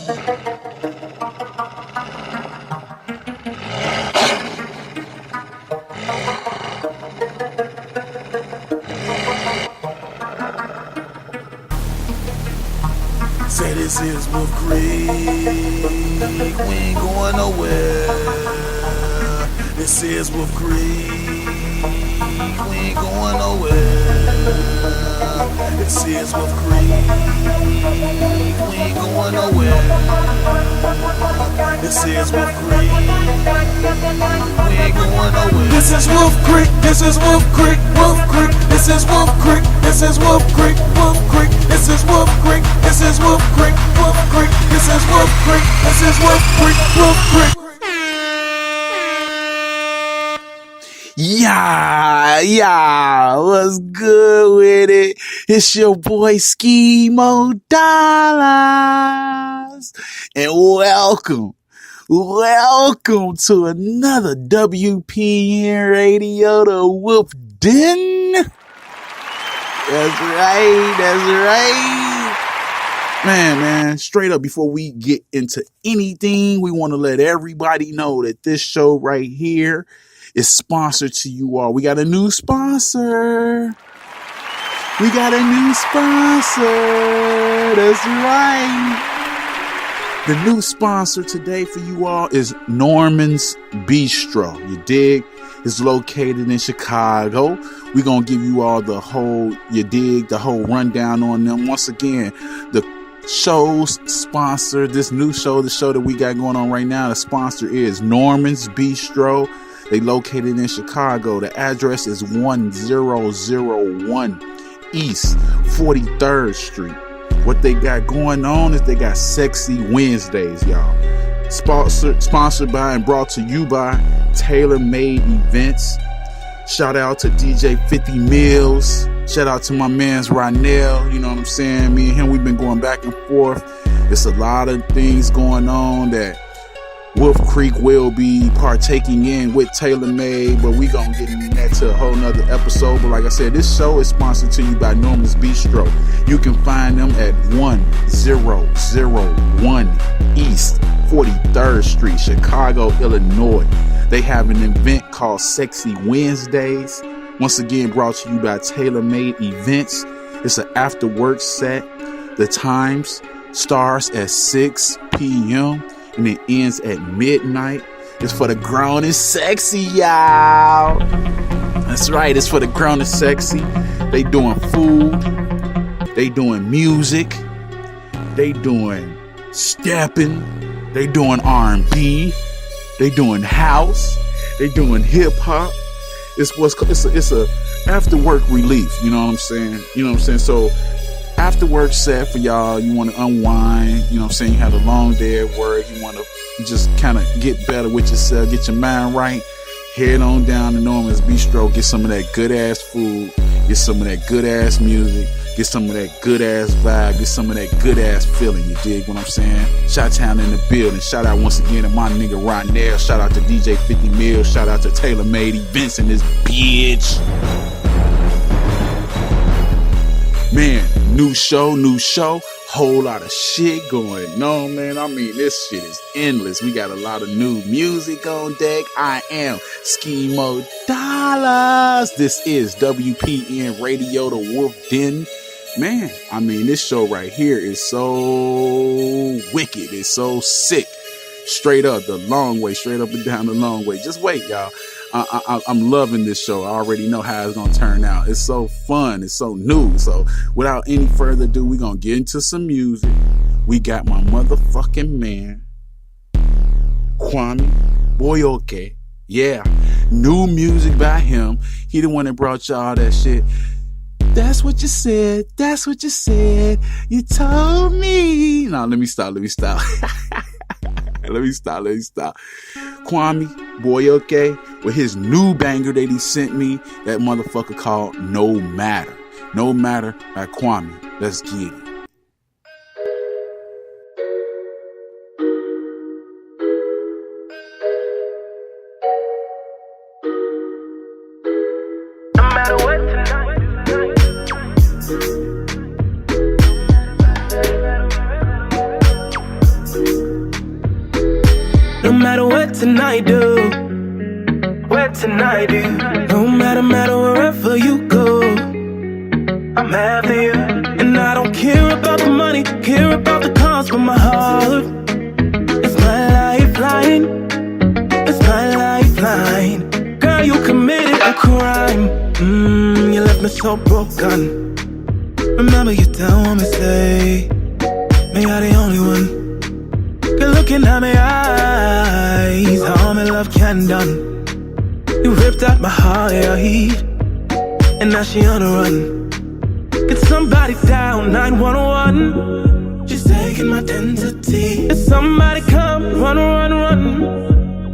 Say this is Wolf Creek, we ain't going nowhere. This is Wolf Creek, we ain't going nowhere. This is Wolf Creek, we ain't going nowhere. This is Wolf Creek, we ain't going nowhere. This is Wolf Creek, this is Wolf Creek, Wolf Creek. This is Wolf Creek, this is Wolf Creek, Wolf Creek. This is Wolf Creek, this is Wolf Creek, Wolf Creek. This is Wolf Creek, this is Wolf Creek, Wolf Creek. Yeah, what's good with it? It's your boy Schemo Dollars, and welcome to another WPN Radio, the Wolf Den. That's right. Man, straight up, before we get into anything, we want to let everybody know that this show right here is sponsored to you all. We got a new sponsor. That's right. The new sponsor today for you all is Norman's Bistro. You dig? It's located in Chicago. We're going to give you all the whole rundown on them. Once again, the show's sponsor, this new show, the show that we got going on right now, the sponsor is Norman's Bistro. They located in Chicago. The address is 1001 East 43rd Street. What they got going on is they got Sexy Wednesdays, y'all. Sponsored by and brought to you by Tailor Made Events. Shout out to DJ 50 Mills. Shout out to my man's Rynell. You know what I'm saying? Me and him, we've been going back and forth. It's a lot of things going on that Wolf Creek will be partaking in with Tailor Made, but we gonna get into that to a whole nother episode. But like I said, this show is sponsored to you by Norman's Bistro. You can find them at 1001 East 43rd Street, Chicago, Illinois. They have an event called Sexy Wednesdays. Once again, brought to you by Tailor Made Events. It's an after work set. The times starts at 6 p.m. and it ends at midnight. It's for the grown and sexy, y'all. That's right, it's for the grown and sexy. They doing food, they doing music, they doing stepping, they doing R&B, they doing house, they doing hip hop. It's a after work relief. You know what I'm saying? So after work set for y'all, you want to unwind, you know what I'm saying? You had a long day at work, you want to just kind of get better with yourself, get your mind right, head on down to Norman's Bistro, get some of that good ass food, get some of that good ass music, get some of that good ass vibe, get some of that good ass feeling. You dig what I'm saying? Chi-Town in the building. Shout out once again to my nigga Rynell. Shout out to DJ 50 Mills. Shout out to Tailor Made Events in this bitch. Man, new show, whole lot of shit going on, man. I mean, this shit is endless. We got a lot of new music on deck. I am Schemo Dollars. This is WPN Radio, the Wolf Den. Man, I mean, this show right here is so wicked. It's so sick. Straight up the long way, straight up and down the long way. Just wait, y'all. I'm loving this show. I already know how it's going to turn out. It's so fun. It's so new. So without any further ado, we're going to get into some music. We got my motherfucking man, Kwame Boyoke. Yeah, new music by him. He the one that brought y'all that shit. That's what you said. That's what you said. You told me. No, let me stop. Let me stop. Kwame Boyoke with his new banger that he sent me. That motherfucker called No Matter. No Matter by Kwame. Let's get it. matter what tonight do, what tonight do. No matter wherever you go, I'm after you. And I don't care about the money, care about the cars, but my heart, it's my lifeline, it's my lifeline. Girl, you committed a crime. You left me so broken. Remember you told me, say, me I the only one. Girl, looking at my eyes, how my love can done. You ripped out my heart, and now she on the run. Get somebody down, 911. She's taking my identity. If somebody come, run.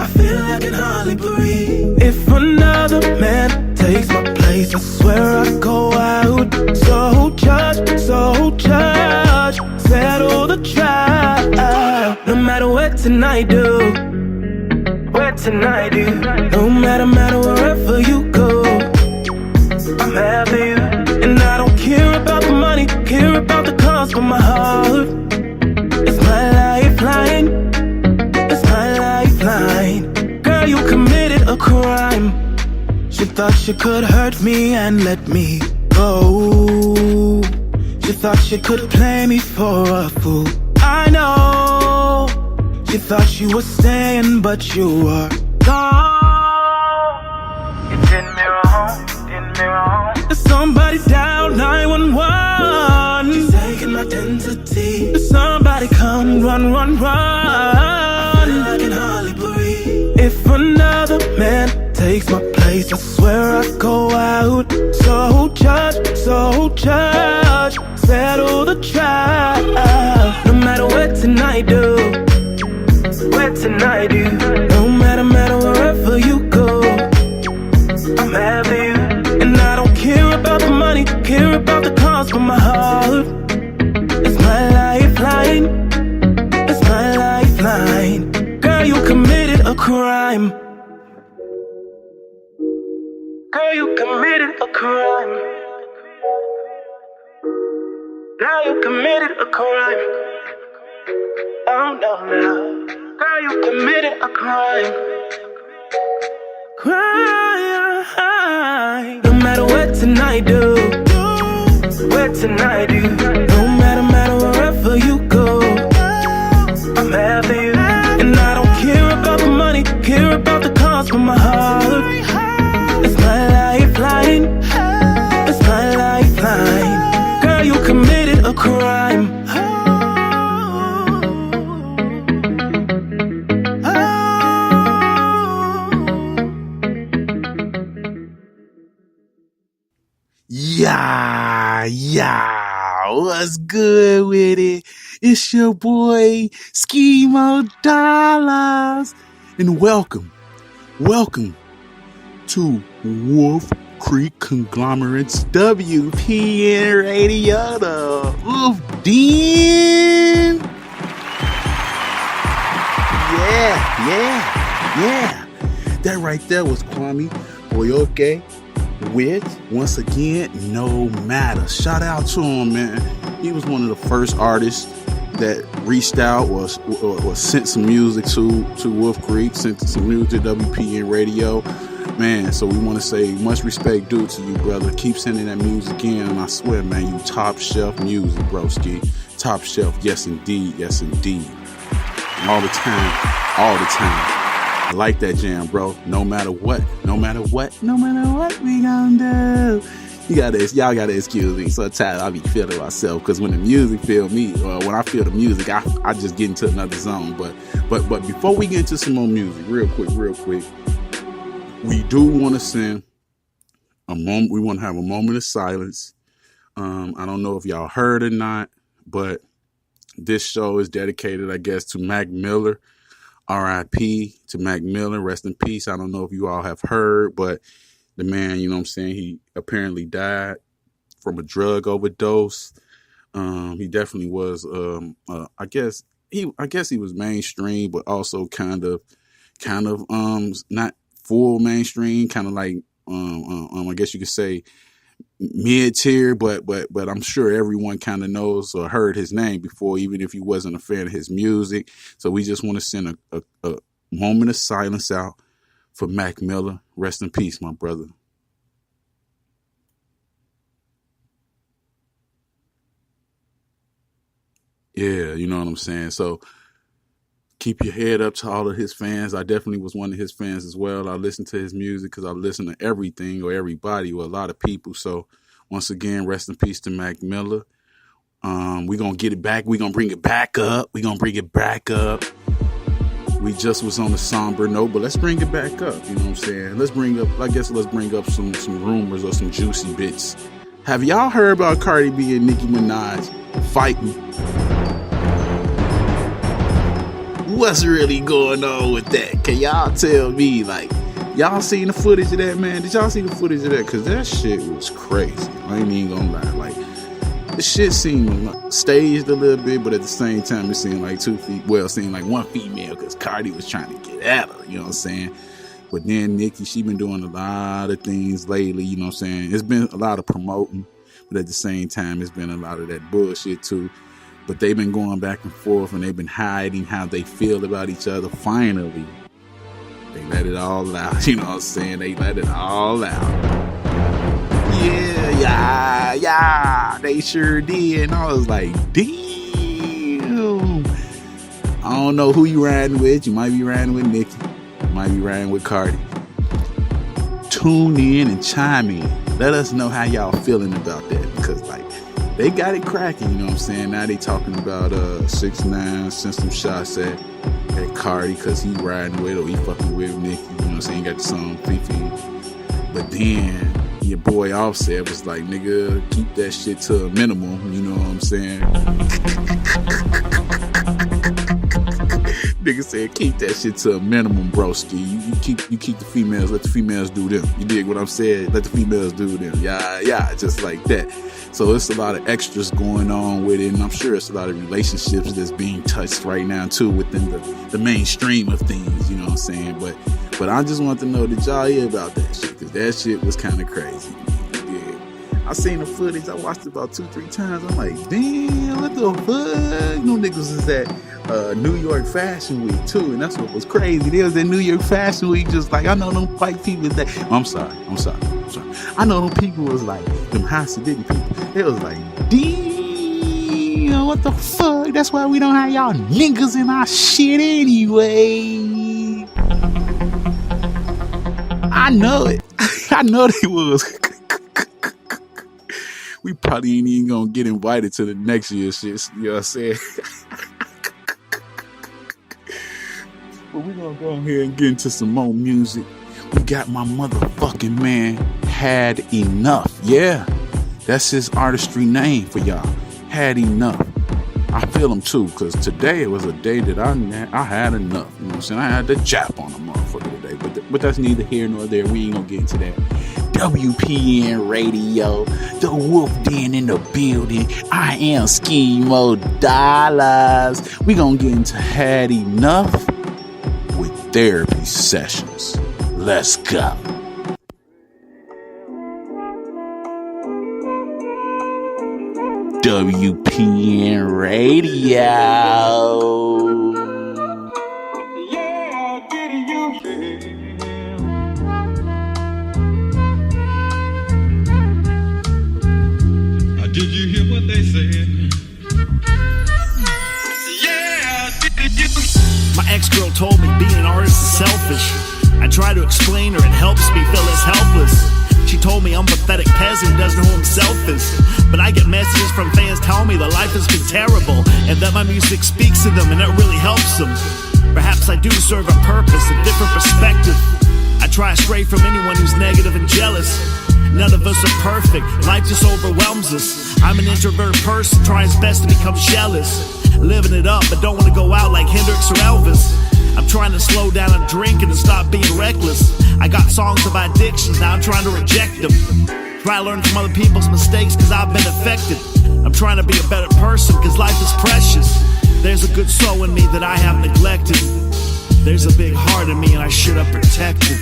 I feel like I can hardly breathe. If another man takes my place, I swear I'd go out. So judge, settle the trial. No matter what tonight do, what tonight do. No matter wherever you go, I'm after you. And I don't care about the money, care about the cars, but my heart, it's my lifeline, it's my lifeline. Girl, you committed a crime. She thought she could hurt me and let me go. She thought she could play me for a fool. I know. She thought she was staying, but you were gone. You did me wrong, There's somebody down, 911. She's taking my identity. There's somebody come, run. I feel like I can hardly breathe. If another man takes my place, I swear I'd go out. So judge, settle the trial. No matter what tonight do, what tonight do. No matter wherever you go, I'm after you. And I don't care about the money, care about the cars, but my heart, it's my lifeline, it's my lifeline. Girl, you committed a crime. Girl, you committed a crime. Girl, you committed a crime. Oh no. Girl, you committed a crime. No matter what tonight do, what tonight do. No matter wherever you go, I'm after you. And I don't care about the money, care about the cars, but my heart, it's my lifeline, it's my lifeline. Girl, you committed a crime. Yeah, what's good with it? It's your boy Schemo Dollars, and welcome to Wolf Creek Conglomerates WPN Radio, the Wolf Den. Yeah. That right there was Kwame Boyoke with, once again, No Matter. Shout out to him, man. He was one of the first artists that reached out or sent some music to Wolf Creek, sent some music to WPN Radio. Man, so we want to say much respect due to you, brother. Keep sending that music in, and I swear, man, you top shelf music, broski. Top shelf, yes indeed. All the time. I like that jam, bro. No matter what we gonna do. Y'all gotta excuse me. Sometimes I be feeling myself, because when the music feel me, or when I feel the music, I just get into another zone. But before we get into some more music, real quick, we do want to send a moment. We want to have a moment of silence. I don't know if y'all heard or not, but this show is dedicated, I guess, to Mac Miller. R.I.P. to Mac Miller. Rest in peace. I don't know if you all have heard, but the man, you know what I'm saying, he apparently died from a drug overdose. He definitely was, I guess he was mainstream, but also kind of not full mainstream, kind of like, I guess you could say mid-tier, but I'm sure everyone kind of knows or heard his name before, even if you wasn't a fan of his music. So we just want to send a moment of silence out for Mac Miller. Rest in peace, my brother. Yeah, you know what I'm saying? So keep your head up to all of his fans. I definitely was one of his fans as well. I listen to his music because I listen to everything or everybody or a lot of people. So once again, rest in peace to Mac Miller. We're going to get it back. We're going to bring it back up. We just was on a somber note, but let's bring it back up. You know what I'm saying? Let's bring up some rumors or some juicy bits. Have y'all heard about Cardi B and Nicki Minaj fighting? What's really going on with that? Can y'all tell me, like, y'all seen the footage of that, man? Did y'all see the footage of that? Because that shit was crazy. I ain't even gonna lie. Like, the shit seemed staged a little bit, but at the same time, it seemed like seemed like one female because Cardi was trying to get at her, you know what I'm saying? But then Nicki, she been doing a lot of things lately, you know what I'm saying? It's been a lot of promoting, but at the same time, it's been a lot of that bullshit too. But they've been going back and forth and they've been hiding how they feel about each other. Finally, they let it all out. You know what I'm saying? They let it all out. Yeah, they sure did. And I was like, damn. I don't know who you riding with. You might be riding with Nicki. You might be riding with Cardi. Tune in and chime in. Let us know how y'all feeling about that. Because, like, they got it cracking, you know what I'm saying? Now they talking about 6ix9ine sent some shots at Cardi because he riding with or he fucking with Nicki, you know what I'm saying? Got the song Fifi. But then your boy Offset was like, nigga, keep that shit to a minimum, you know what I'm saying? Nigga said, keep that shit to a minimum, broski. You keep the females, let the females do them. You dig what I'm saying? Let the females do them. Yeah, just like that. So it's a lot of extras going on with it, and I'm sure it's a lot of relationships that's being touched right now too within the mainstream of things, you know what I'm saying? But I just want to know, did y'all hear about that shit? Because that shit was kind of crazy. Yeah. I seen the footage, I watched it about 2-3 times. I'm like, damn, what the fuck? No niggas is at New York Fashion Week too, and that's what was crazy. They was at New York Fashion Week, just like, I know them white people that I'm sorry. I know them people was like them Hasidic people. It was like, damn, what the fuck? That's why we don't have y'all niggas in our shit anyway. I know it. I know they was. We probably ain't even gonna get invited to the next year's shit. You know what I'm saying? But we're gonna go ahead and get into some more music. We got my motherfucking man, Had Enough. Yeah, that's his artistry name for y'all. Had Enough. I feel him too, because today was a day that I had enough. You know what I'm saying? I had the jap on the motherfucker today. But that's neither here nor there. We ain't gonna get into that. WPN Radio, the Wolf Den in the building. I am Schemo Dollars. We gonna get into Had Enough with Therapy Sessions. Let's go. WPN Radio. Did you hear what they said? My ex-girl told me being an artist is selfish. I try to explain her, it helps me feel less helpless. She told me I'm a pathetic peasant who doesn't know who himself is. But I get messages from fans telling me that life has been terrible and that my music speaks to them and it really helps them. Perhaps I do serve a purpose, a different perspective. I try to stray from anyone who's negative and jealous. None of us are perfect, life just overwhelms us. I'm an introverted person, trying his best to become jealous. Living it up, but don't want to go out like Hendrix or Elvis. I'm trying to slow down on drinking and stop being reckless. I got songs about addictions, now I'm trying to reject them. Try to learn from other people's mistakes cause I've been affected. I'm trying to be a better person cause life is precious. There's a good soul in me that I have neglected. There's a big heart in me and I should have protected.